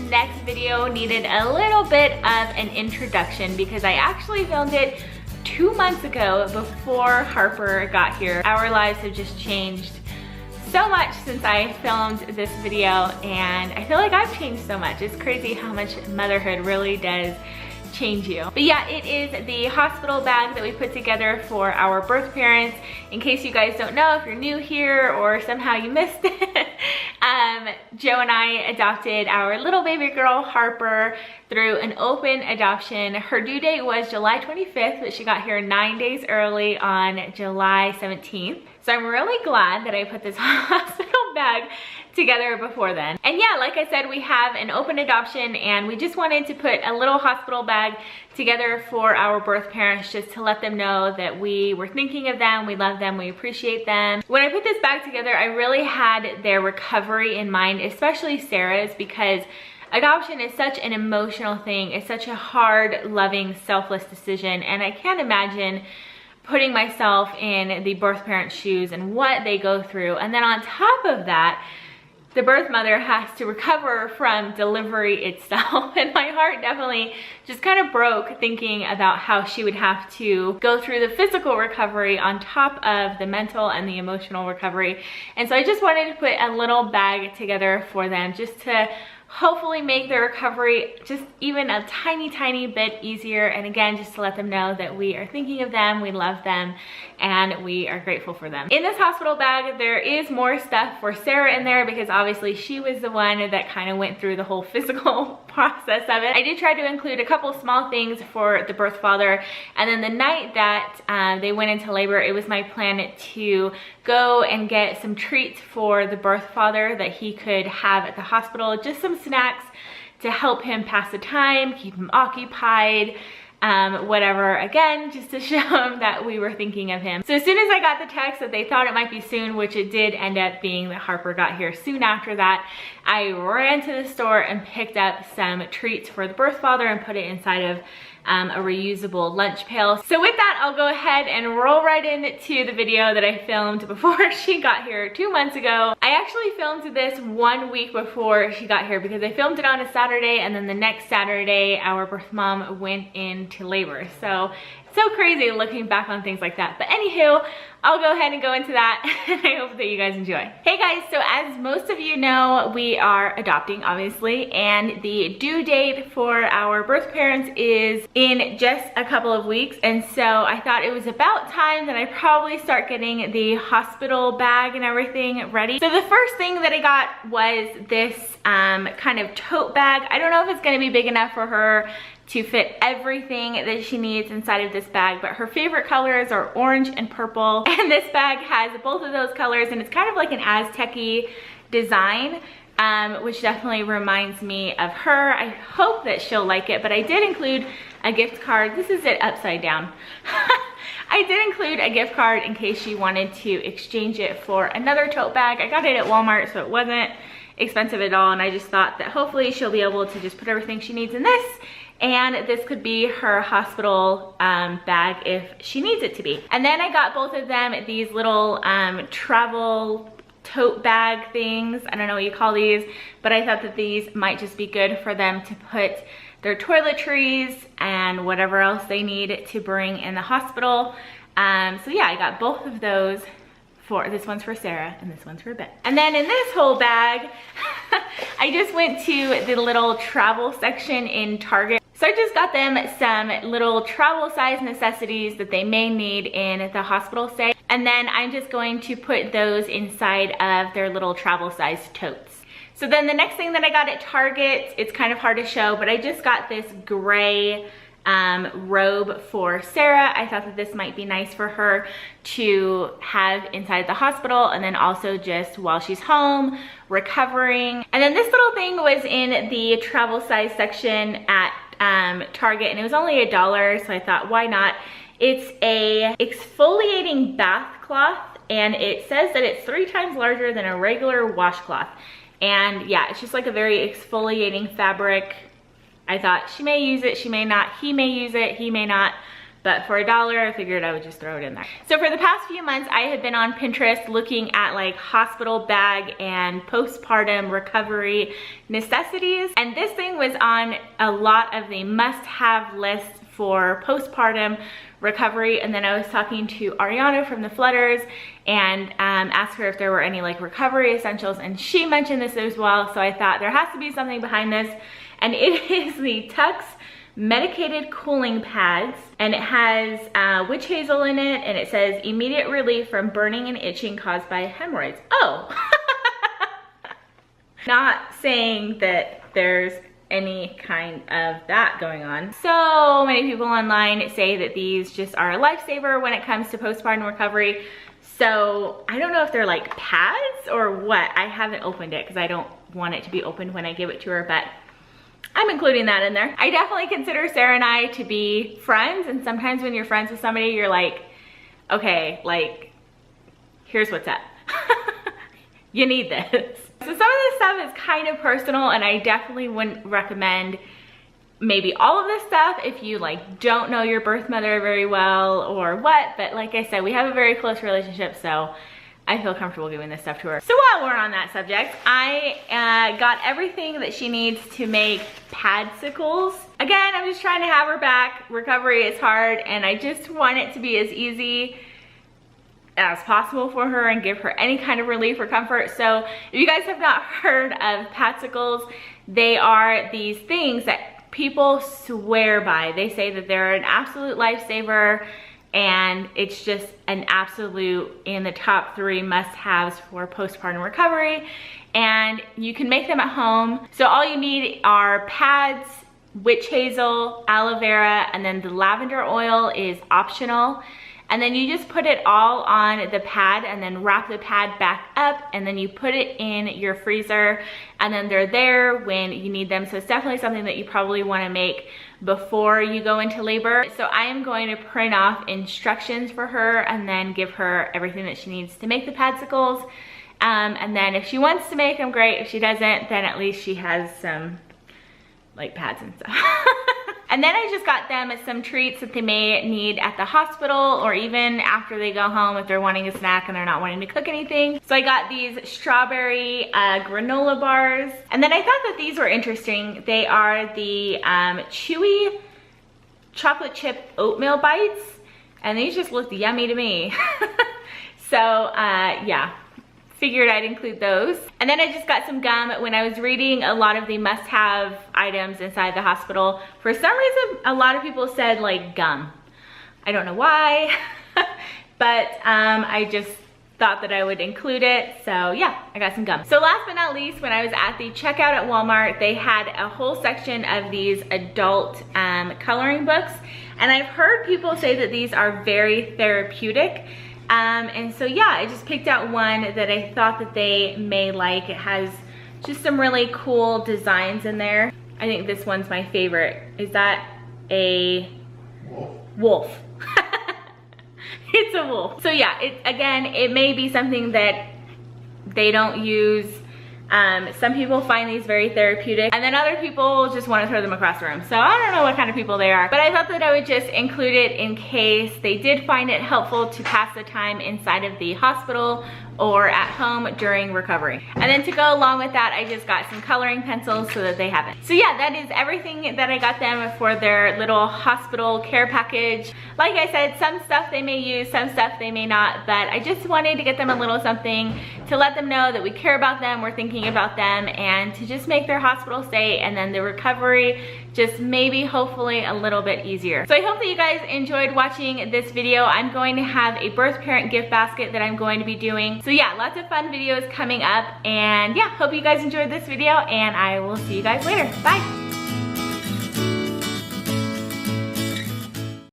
next video needed a little bit of an introduction because I actually filmed it 2 months ago before Harper got here. Our lives have just changed so much since I filmed this video, and I feel like I've changed so much. It's crazy how much motherhood really does change you. But yeah, it is the hospital bag that we put together for our birth parents. In case you guys don't know, if you're new here or somehow you missed it, Joe and I adopted our little baby girl Harper through an open adoption. Her due date was July 25th, but she got here 9 days early on July 17th. So I'm really glad that I put this hospital bag together before then. And yeah, like I said, we have an open adoption, and we just wanted to put a little hospital bag together for our birth parents just to let them know that we were thinking of them, we love them, we appreciate them. When I put this bag together, I really had their recovery in mind, especially Sarah's, because adoption is such an emotional thing. It's such a hard, loving, selfless decision, and I can't imagine putting myself in the birth parent's shoes and what they go through. And then on top of that, the birth mother has to recover from delivery itself. And my heart definitely just kind of broke thinking about how she would have to go through the physical recovery on top of the mental and the emotional recovery. And so I just wanted to put a little bag together for them just to hopefully make the recovery just even a tiny bit easier. And again, just to let them know that we are thinking of them, we love them, and we are grateful for them. In this hospital bag, there is more stuff for Sarah in there because obviously she was the one that kind of went through the whole physical process of it. I did try to include a couple small things for the birth father, and then the night that they went into labor, it was my plan to go and get some treats for the birth father that he could have at the hospital, just some snacks to help him pass the time, keep him occupied, whatever, again, just to show him that we were thinking of him. So as soon as I got the text that they thought it might be soon, which it did end up being that Harper got here soon after that, I ran to the store and picked up some treats for the birth father and put it inside of a reusable lunch pail. So with that, I'll go ahead and roll right into the video that I filmed before she got here 2 months ago. I actually filmed this 1 week before she got here because I filmed it on a Saturday, and then the next Saturday our birth mom went into labor. So crazy looking back on things like that. But anywho, I'll go ahead and go into that, and I hope that you guys enjoy. Hey guys, so as most of you know, we are adopting, obviously, and the due date for our birth parents is in just a couple of weeks, and so I thought it was about time that I probably start getting the hospital bag and everything ready. So the first thing that I got was this kind of tote bag. I don't know if it's gonna be big enough for her to fit everything that she needs inside of this bag, but her favorite colors are orange and purple, and this bag has both of those colors, and it's kind of like an Aztec-y design, which definitely reminds me of her. I hope that she'll like it, but I did include a gift card. This is it upside down. I did include a gift card in case she wanted to exchange it for another tote bag. I got it at Walmart, so it wasn't expensive at all, and I just thought that hopefully she'll be able to just put everything she needs in this, and this could be her hospital bag if she needs it to be. And then I got both of them these little travel tote bag things. I don't know what you call these, but I thought that these might just be good for them to put their toiletries and whatever else they need to bring in the hospital. So yeah, I got both of those. This one's for Sarah and this one's for Ben. And then in this whole bag, I just went to the little travel section in Target. So I just got them some little travel size necessities that they may need in the hospital stay. And then I'm just going to put those inside of their little travel size totes. So then the next thing that I got at Target, it's kind of hard to show, but I just got this gray robe for Sarah. I thought that this might be nice for her to have inside the hospital, and then also just while she's home recovering. And then this little thing was in the travel size section at Target, and it was only $1, so I thought, why not? It's a exfoliating bath cloth, and it says that it's 3 times larger than a regular washcloth. And yeah, it's just like a very exfoliating fabric. I thought she may use it, she may not, he may use it, he may not, but for $1, I figured I would just throw it in there. So for the past few months, I have been on Pinterest looking at like hospital bag and postpartum recovery necessities. And this thing was on a lot of the must-have lists for postpartum recovery. And then I was talking to Ariana from the Flutters and asked her if there were any like recovery essentials, and she mentioned this as well. So I thought there has to be something behind this, and it is the Tux medicated cooling pads, and it has witch hazel in it, and it says immediate relief from burning and itching caused by hemorrhoids. Oh, not saying that there's any kind of that going on. So many people online say that these just are a lifesaver when it comes to postpartum recovery. So I don't know if they're like pads or what. I haven't opened it because I don't want it to be opened when I give it to her, but I'm including that in there. I definitely consider Sarah and I to be friends, and sometimes when you're friends with somebody, you're like, okay, like, here's what's up. You need this. So some of this stuff is kind of personal, and I definitely wouldn't recommend maybe all of this stuff if you like don't know your birth mother very well or what, but like I said, we have a very close relationship, so I feel comfortable giving this stuff to her. So while we're on that subject, I got everything that she needs to make padsicles. Again, I'm just trying to have her back. Recovery is hard, and I just want it to be as easy as possible for her and give her any kind of relief or comfort. So if you guys have not heard of padsicles, they are these things that people swear by. They say that they're an absolute lifesaver, and it's just an absolute in the top 3 must-haves for postpartum recovery, and you can make them at home. So all you need are pads, witch hazel, aloe vera, and then the lavender oil is optional. And then you just put it all on the pad and then wrap the pad back up, and then you put it in your freezer, and then they're there when you need them. So it's definitely something that you probably want to make before you go into labor. So I am going to print off instructions for her and then give her everything that she needs to make the padsicles. And then if she wants to make them, great. If she doesn't, then at least she has some like pads and stuff. And then I just got them some treats that they may need at the hospital, or even after they go home if they're wanting a snack and they're not wanting to cook anything. So I got these strawberry granola bars. And then I thought that these were interesting. They are the chewy chocolate chip oatmeal bites, and these just looked yummy to me. So yeah, figured I'd include those. And then I just got some gum. When I was reading a lot of the must-have items inside the hospital, for some reason a lot of people said like gum. I don't know why, but I just thought that I would include it. So yeah, I got some gum. So last but not least, when I was at the checkout at Walmart, they had a whole section of these adult coloring books, and I've heard people say that these are very therapeutic. And so yeah, I just picked out one that I thought that they may like. It has just some really cool designs in there. I think this one's my favorite. Is that a wolf? It's a wolf. So yeah, again, it may be something that they don't use. Some people find these very therapeutic, and then other people just want to throw them across the room. So I don't know what kind of people they are, but I thought that I would just include it in case they did find it helpful to pass the time inside of the hospital or at home during recovery. And then to go along with that, I just got some coloring pencils so that they have it. So yeah, that is everything that I got them for their little hospital care package. Like I said, some stuff they may use, some stuff they may not, but I just wanted to get them a little something to let them know that we care about them, we're thinking about them, and to just make their hospital stay and then the recovery just maybe hopefully a little bit easier. So I hope that you guys enjoyed watching this video. I'm going to have a birth parent gift basket that I'm going to be doing. So yeah, lots of fun videos coming up, and yeah, hope you guys enjoyed this video, and I will see you guys later. Bye.